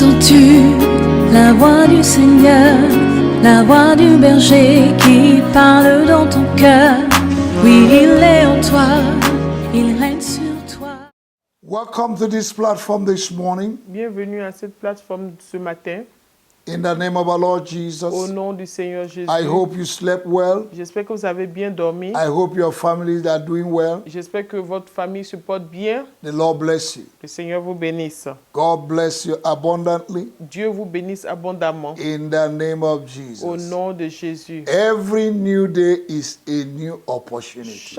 Entends-tu la voix du Seigneur, la voix du berger qui parle dans ton cœur? Oui, il est en toi, il règne sur toi. Welcome to this platform this morning. Bienvenue à cette plateforme ce matin. In the name of our Lord Au Jesus, nom du Seigneur Jésus. I hope you slept well. J'espère que vous avez bien dormi. I hope your families are doing well. J'espère que votre famille se porte bien. The Lord bless you. Le Seigneur vous bénisse. God bless you abundantly Dieu vous bénisse abondamment. in the name of Au Jesus. nom de Jésus. Every new day is a new opportunity.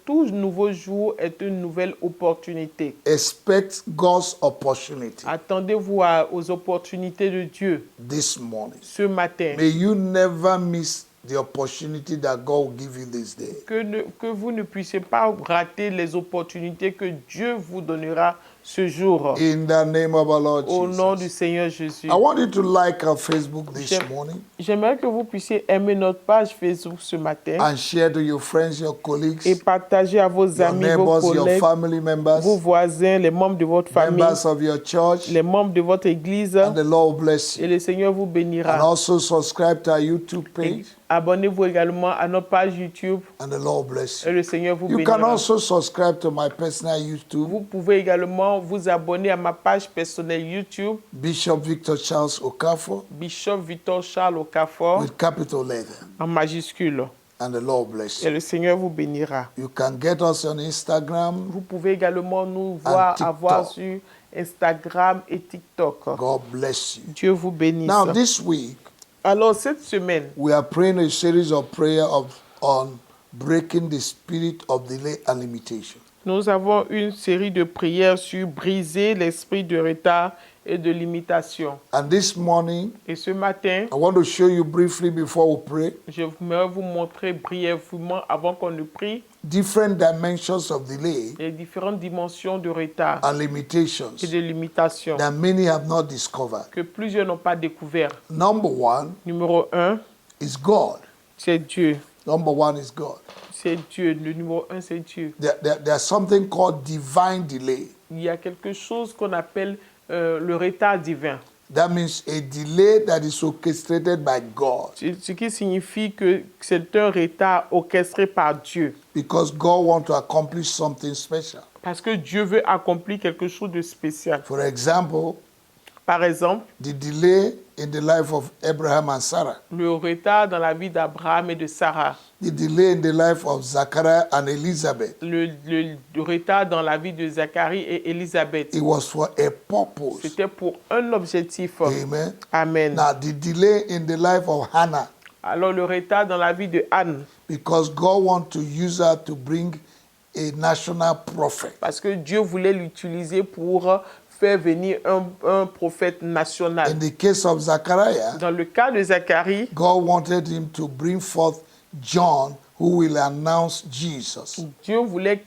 Tout nouveau jour est une nouvelle opportunité. Expect God's opportunity Attendez-vous aux opportunités de Dieu this morning. ce matin. May you never miss the opportunity that God will give you this day. Que vous ne puissiez pas rater les opportunités que Dieu vous donnera ce jour. In the name of our Lord Au nom du Jesus. Seigneur Jésus. I want you to like our Facebook this J'aime- morning J'aimerais que vous puissiez aimer notre page Facebook ce matin and share to your friends, your et colleagues, partager à vos your amis, vos neighbors, your collègues, family members, vos voisins, les membres de votre famille, members of your church, les membres de votre église, and the Lord bless et you. le Seigneur vous And bénira. also subscribe to our YouTube Et page, abonnez-vous également à notre page YouTube and the Lord bless et you. le Seigneur vous You can bénira. also subscribe to my personal YouTube, Vous pouvez également vous abonner à ma page personnelle YouTube, Bishop Victor Charles Okafor, Bishop Victor Charles Okafor, with capital letter, en majuscule. and the Lord bless Et you. le Seigneur vous bénira. You can get us on Instagram. Vous pouvez également nous voir, TikTok. avoir sur Instagram et TikTok. God bless you. Dieu vous bénisse. Now, this week, Alors, cette semaine, we are praying a series of prayer on breaking the spirit of delay and limitation. nous avons une série de prières sur briser l'esprit de retard et de limitation. And this morning, Et ce matin, I want to show you briefly before we pray je voudrais vous montrer brièvement, avant qu'on ne prie, different dimensions of delay les différentes dimensions de retard and limitations et de limitation that many have not discovered. que plusieurs n'ont pas découvert. Number one Numéro 1, is God. c'est Dieu. Number one is God. C'est Dieu. Le numéro 1, c'est Dieu. There's something called divine delay. Il y a quelque chose qu'on appelle le retard divin. That means a delay that is orchestrated by God Ce qui signifie que c'est un retard orchestré par Dieu. because God wants to accomplish something special. Parce que Dieu veut accomplir quelque chose de spécial. For example, Par exemple, the delay in the life of Abraham and Sarah, le retard dans la vie d'Abraham et de Sarah. the delay in the life of Zachariah and Elizabeth. Le retard dans la vie de Zacharie et Élisabeth. It was for a purpose. C'était pour un objectif. Amen. Amen. Now, the delay in the life of Hannah, Alors le retard dans la vie de Anne. because God wants to use her to bring a national prophet. Parce que Dieu voulait l'utiliser pour faire venir un prophète national. In the case of Zachariah, Dans le cas de Zacharie, God wanted him to bring forth John, who will announce Jesus. Dieu voulait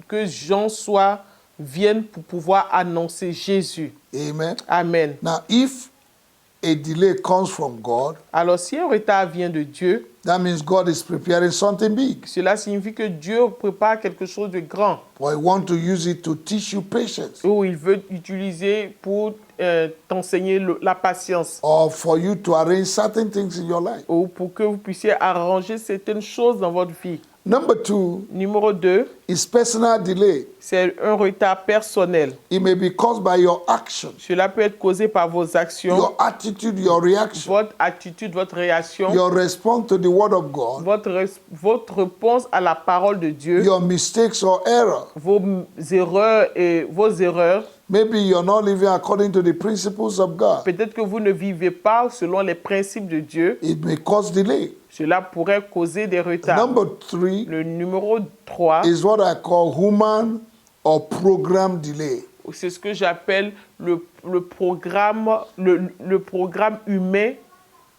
que Jean vienne pour pouvoir annoncer Jésus. Amen. Amen. Now, if a delay comes from God, Alors si un retard vient de Dieu, that means God is preparing something big. cela signifie que Dieu prépare quelque chose de grand, Or He wants to use it to teach you patience, ou il veut utiliser pour t'enseigner la patience, or for you to arrange certain things in your life. ou pour que vous puissiez arranger certaines choses dans votre vie. Number two Numéro 2, is personal delay. c'est un retard personnel. It may be caused by your actions, Cela peut être causé par vos actions, your attitude, your reaction, votre attitude, votre réaction, your response to the word of God, votre réponse à la parole de Dieu, your mistakes or error. vos erreurs. Maybe you're not living according to the principles of God. Peut-être que vous ne vivez pas selon les principes de Dieu. It may cause delay. Cela pourrait causer des retards. Number three Le numéro 3, is what I call human or program delay. c'est ce que j'appelle le programme humain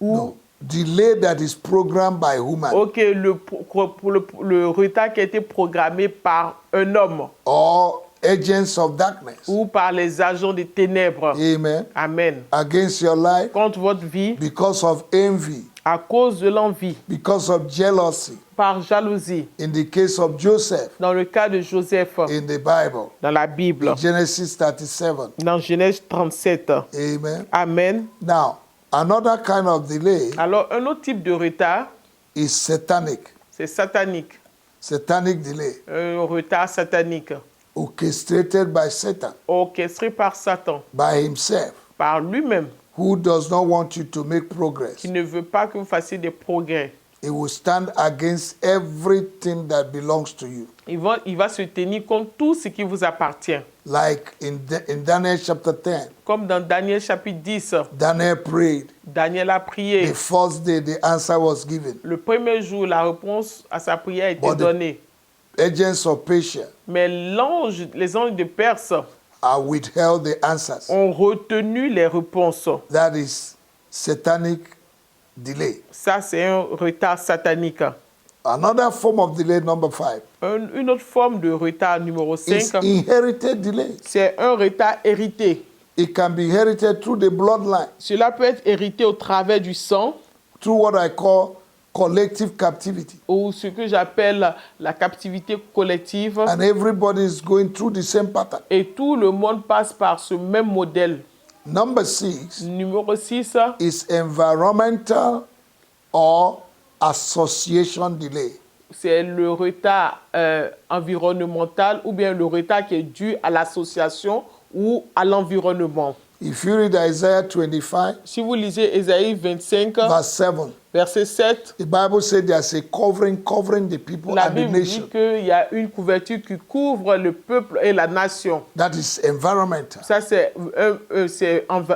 ou No. Delay that is programmed by human le retard qui a été programmé par un homme or agents of darkness. ou par les agents des ténèbres. Amen. Amen. Against your life Contre votre vie because of envy, à cause de l'envie, because of jealousy. par jalousie. In the case of Joseph Dans le cas de Joseph, in the Bible, dans la Bible, in Genesis 37. dans Genèse 37. Amen. Amen. Now, another kind of delay Alors, un autre type de retard, is satanic. c'est satanique. Satanic delay, Un retard satanique, orchestrated by Satan, orchestré par Satan, by himself, par lui-même, who does not want you to make progress. qui ne veut pas que vous fassiez des progrès. He will stand against everything that belongs to you. Il va se tenir contre tout ce qui vous appartient. Like in Daniel chapter 10, Comme dans Daniel chapitre 10, Daniel prayed. Daniel a prié. The first day, the answer was given. Le premier jour, la réponse à sa prière a été But the- donnée. Agents of Persia Mais les anges de Perse withheld the answers. ont retenu les réponses. That is satanic delay. Ça, c'est un retard satanique. Another form of delay, number 5, Une autre forme de retard numéro is 5, inherited delay. c'est un retard hérité. It can be inherited through the bloodline, Cela peut être hérité au travers du sang through what I call collective captivity. ou ce que j'appelle la captivité collective. And everybody is going through the same pattern. Et tout le monde passe par ce même modèle. Number 6 Numéro 6, is environmental or association delay. c'est le retard environnemental ou bien le retard qui est dû à l'association ou à l'environnement. If you read Isaiah 25, Si vous lisez Ésaïe 25, verse 7, verset 7, the Bible said there's a covering the people la and the Bible dit nation. qu'il y a une couverture qui couvre le peuple et la nation. That is environmental. Ça, c'est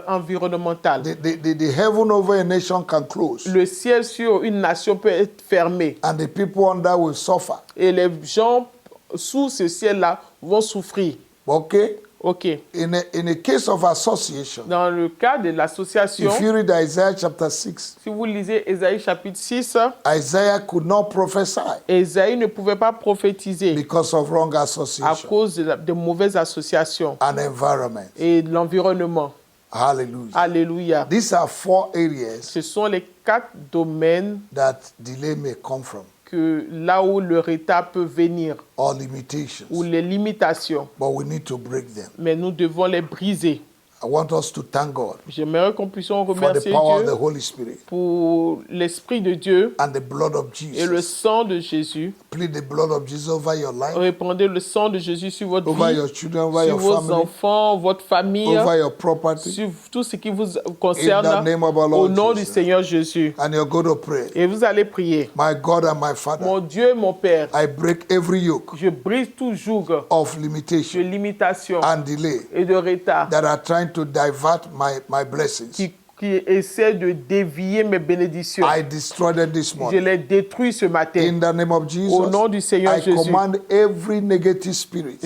environnemental. The heaven over a nation can close, Le ciel sur une nation peut être fermé. and the people under will suffer. Et les gens sous ce ciel-là vont souffrir. Okay? OK. In a case of association, Dans le cas de l'association, if you read Isaiah chapter 6, si vous lisez Ésaïe chapitre 6, Isaiah could not prophesy Ésaïe ne pouvait pas prophétiser because of wrong à association cause de mauvaises associations and environment. et de l'environnement. Hallelujah. Alléluia. These are 4 areas Ce sont les 4 domaines that delay may come from, que là où le retard peut venir or limitations, ou les limitations, but we need to break them. mais nous devons les briser. I want us to thank God J'aimerais qu'on puisse for the remercier power of the Dieu Holy Spirit pour l'Esprit de Dieu and the blood of et le Jesus. sang de Jésus. Plead the blood of Jesus over your life, Répandez le sang de Jésus sur votre over vie, your children, over sur your vos family, enfants, votre famille, over your property, sur tout ce qui vous in the concerne name of our au Lord nom du Jesus. Seigneur Jésus. And you're going to pray. Et vous allez prier. My God and my Father, Mon Dieu, mon Père, I break every yoke je brise tout joug of de limitation limitation and delay et de retard that are trying to divert my blessings. qui essaie de dévier mes bénédictions. I destroy them this Je morning. les détruis ce matin. In the name of Jesus, Au nom du Seigneur I Jésus. command every negative spirit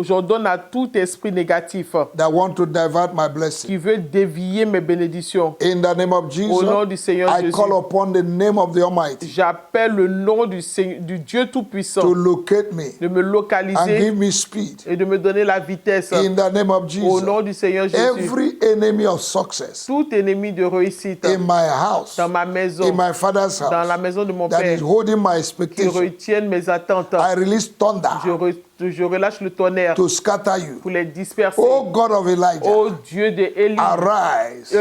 J'ordonne à tout esprit négatif that want to divert my blessing. qui veut dévier mes bénédictions. In the name of Au nom du Jesus, Seigneur I Jésus. call upon the name of the Almighty J'appelle le nom du Dieu to Tout-Puissant locate me de me and localiser give me speed. et de me donner la vitesse. In the name of Au nom Jesus, du Seigneur Jésus. every enemy of success Tout ennemi de réussite in my house, dans ma maison, in my father's dans la house, maison de mon that Père, is holding my qui expectation, retiennent mes attentes. I release thunder Je relâche le tonnerre to scatter you. pour les disperser. Oh God of Elijah, Ô Dieu de Élie, arise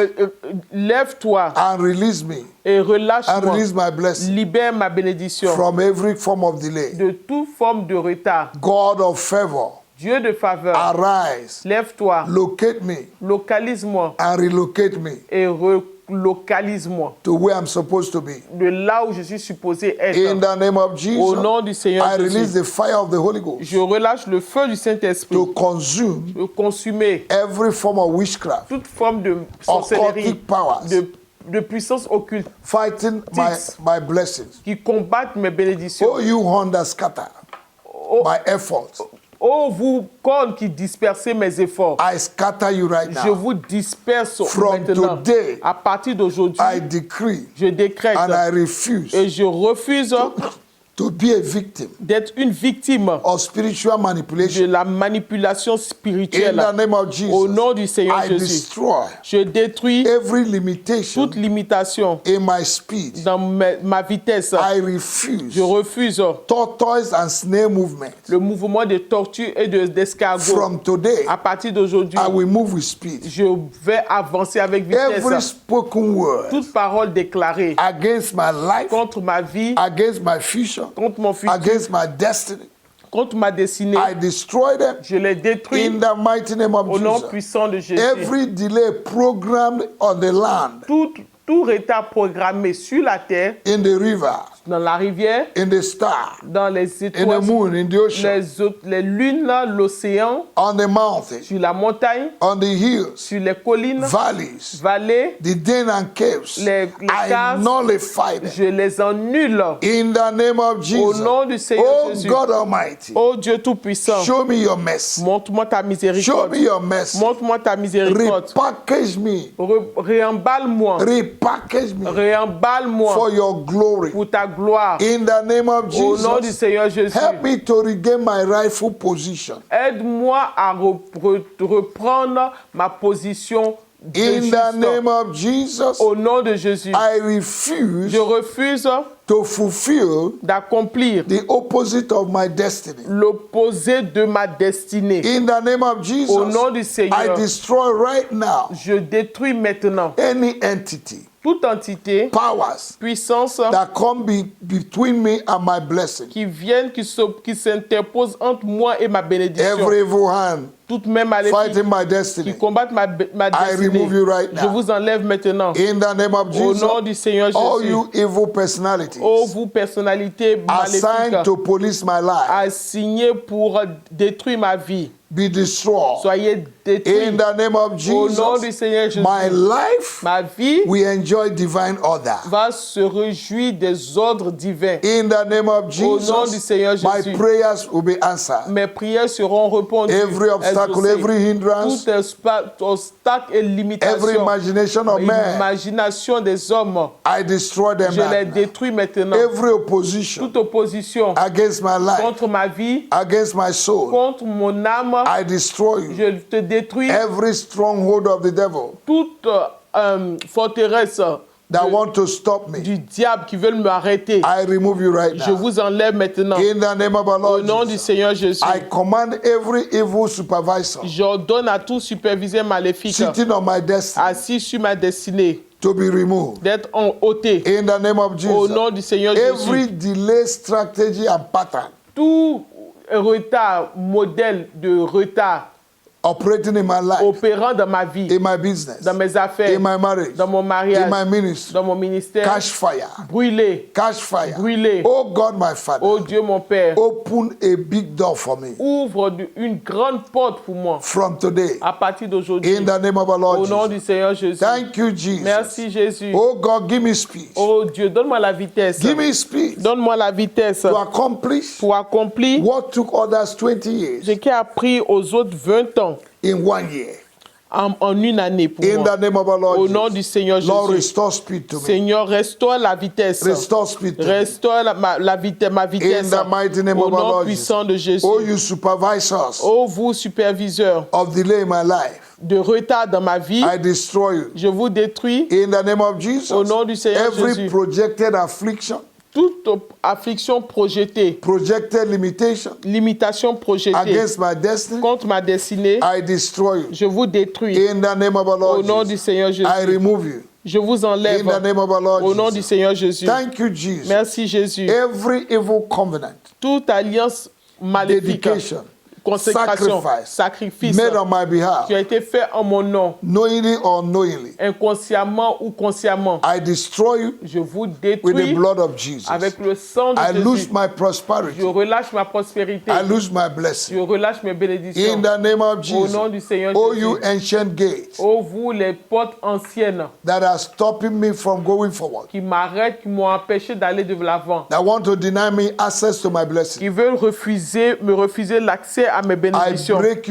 lève-toi and release me et and relâche-moi. release my blessing Libère ma bénédiction from every form of delay. de toute forme de retard. God of favor, Dieu de faveur, arise, lève-toi, locate me localise-moi and relocate me et relocalise-moi to where I'm supposed to be. de là où je suis supposé In être. the name of Au Jesus, nom du Seigneur I release Jésus, the fire of the Holy Ghost je relâche le feu du Saint-Esprit to consume de consumer every form of witchcraft, toute forme de sorcellerie, occultic powers, de puissance occulte fighting my blessings. qui combattent mes bénédictions. Oh, you horn that scatter Oh, my efforts, oh, vous, cornes qui dispersez mes efforts, I scatter you right je now. vous disperse From maintenant. today, À partir d'aujourd'hui, I decree je décrète and I refuse et je refuse to be a victim d'être une victime of spiritual de manipulation. la manipulation In spirituelle. the name of Au Jesus, nom du Seigneur I Jésus, destroy je détruis every limitation toute limitation in my speed. dans ma vitesse. I refuse Je refuse tortoise and snare movement. le mouvement de tortue et d'escargot. From today, À partir d'aujourd'hui, I will move with speed. je vais avancer avec Every vitesse. spoken word Toute parole déclarée against my life, contre ma vie, against my future, contre mon futur, against my destiny, contre ma destinée, I destroy them je les détruis in the mighty name of au nom Jesus. puissant de Jésus. Every delay programmed on the land, Tout retard programmé sur la terre, in the river, dans la rivière, in the star, dans les in the étoiles, moon, in the ocean, les lunes, l'océan, on the mountain, sur la montagne, on the hills, sur les collines, valleys, vallées, the den and caves, les I caves, nullify them. je les annule. In the name of Jesus. Au nom du Seigneur Oh Jésus. God Almighty, Ô Dieu Tout-Puissant, show me your mercy. montre-moi ta Show miséricorde. me your mercy. Montre-moi ta miséricorde. Repackage me. Réemballe-moi. Repackage me Réemballe-moi for your glory. pour ta gloire. In the name of Au nom du Jesus, Seigneur Jésus. help me to regain my rightful position. Aide-moi à reprendre ma position de In juste. the name of Jesus, Au nom de Jésus. I refuse Je refuse to fulfill d'accomplir the opposite of my destiny. l'opposé de ma destinée. In the name of Jesus, Au nom du I Seigneur, destroy right now je détruis maintenant any entity, toute entité, powers puissance that come between me and my blessing. qui viennent, qui s'interposent entre moi et ma bénédiction. Every evil hand Toute même maléfique fighting my qui destiny, combattent ma I destinée. remove you right Je now. vous enlève maintenant. In the name of Au Jesus, nom du Seigneur all Jésus. you evil personalities Ô vous, personnalités assigned maléfiques, to police my life, assignées pour détruire ma vie, be destroyed. soyez détruits. In the name of Au nom du Jesus, Seigneur Jésus. my life Ma vie we enjoy divine order. va se réjouir des ordres divins. In the name of Au nom du Jesus, Seigneur my Jésus. prayers will be answered. Mes prières seront répondues. Every obstacle, exaucées. every hindrance, Tout obstacle et every limitation, imagination of man, imagination des hommes, I destroy them je les right now. détruis maintenant. Every opposition Toute opposition against my life, contre ma vie, against my soul, contre mon âme, I destroy you. je te détruis. Every stronghold of the devil Toute forteresse that want to stop me, du diable qui veulent m'arrêter, I remove you right je now. vous enlève maintenant. In the name of our Au Lord nom du Jesus, Seigneur Jésus, I command every evil supervisor j'ordonne à tout superviseur maléfique sitting on my destiny assis sur ma destinée to be removed. d'être ôté. In the name of Au nom Jesus, du Seigneur every Jésus, delay strategy and pattern tout retard, modèle de retard operating in my life, opérant dans ma vie, in my business, dans mes affaires, in my marriage, dans mon in mariage, my ministry, dans mon ministère, catch fire, brûlé. catch fire. Brûlé. Oh God, my Father, Oh Dieu mon Père, open a big door for me ouvre une grande porte pour moi from today. à partir d'aujourd'hui. In the name of our Lord Au nom Jesus. du Seigneur Jésus. Thank you, Jesus. Merci Jésus. Oh God, give me speed. Oh Dieu, donne-moi la vitesse. Give me speed Donne-moi la vitesse to accomplish pour accomplir what took others 20 years ce qui a pris aux autres 20 ans in 1 year. en une année pour In moi. the name of our Lord Au Jesus. nom du Seigneur Lord, Jésus. restore speed to me. Seigneur, restaure la vitesse. Restore speed to me. Restaure ma vitesse. In the mighty name Au of our nom Lord puissant de Jésus. Oh, you supervisors Oh vous, superviseurs of delay in my life, de retard dans ma vie, I destroy you. je vous détruis. In the name of Jesus, Au nom du Seigneur every Jésus. projected affliction, Toute affliction projetée, projected limitation limitation projetée against my destiny, contre ma destinée, I destroy you. je vous détruis. In the name of our Au Lord nom du Jesus, Seigneur Jésus. I remove you. Je vous enlève. In the name of our Lord Au nom du Jesus. Seigneur Jésus. Thank you, Jesus. Merci Jésus. Every evil covenant, Toute alliance maléfique, dedication, consécration, sacrifice sacrifice made on my behalf, qui a été fait en mon nom, knowingly or unknowingly, inconsciemment ou consciemment, I destroy you je vous with the détruis blood of Jesus. avec le sang de I Jésus. lose my prosperity. Je relâche ma prospérité. I lose my Je blessing. relâche mes bénédictions. In the name of Au Jesus. nom du Seigneur Oh, Jésus. you ancient gates Oh vous les portes anciennes that are stopping me from going forward, qui m'arrêtent, qui m'ont empêché d'aller de l'avant, that want to deny me access to my blessing. qui veulent me refuser l'accès à mes I bénédictions. break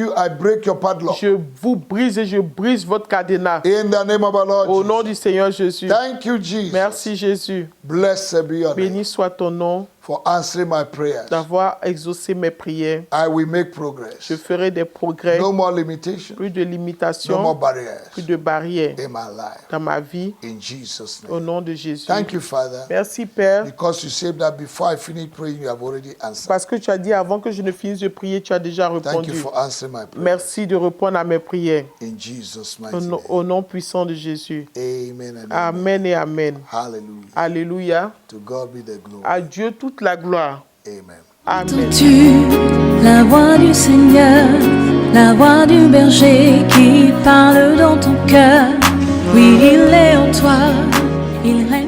your padlock. Je vous brise et je brise votre cadenas. In the name of our Lord Au nom Jesus. du Seigneur Jésus. Thank you, Jesus. Merci Jésus. Blessed be your name. Béni soit ton nom. for answering my prayers. d'avoir exaucé mes prières. I will make progress. Je ferai des progrès, No more limitation. plus de No more limitations, barriers plus de barrières in my life. dans ma vie, In Jesus' au name. nom de Jésus. Thank you, Father, Merci Père, because you said that before I finish praying, you have already answered. parce que tu as dit avant que je ne finisse de prier, tu as déjà Thank you répondu. for answering my prayer. Merci de répondre à mes prières. In Jesus' mighty Au nom, name. au nom puissant de Jésus. Amen and amen. Amen et Amen. Hallelujah. Alléluia. To God be the glory. À Dieu toute la gloire. Amen. Amen. Entends-tu la voix du Seigneur, la voix du berger qui parle dans ton cœur? Oui, il est en toi, il règne.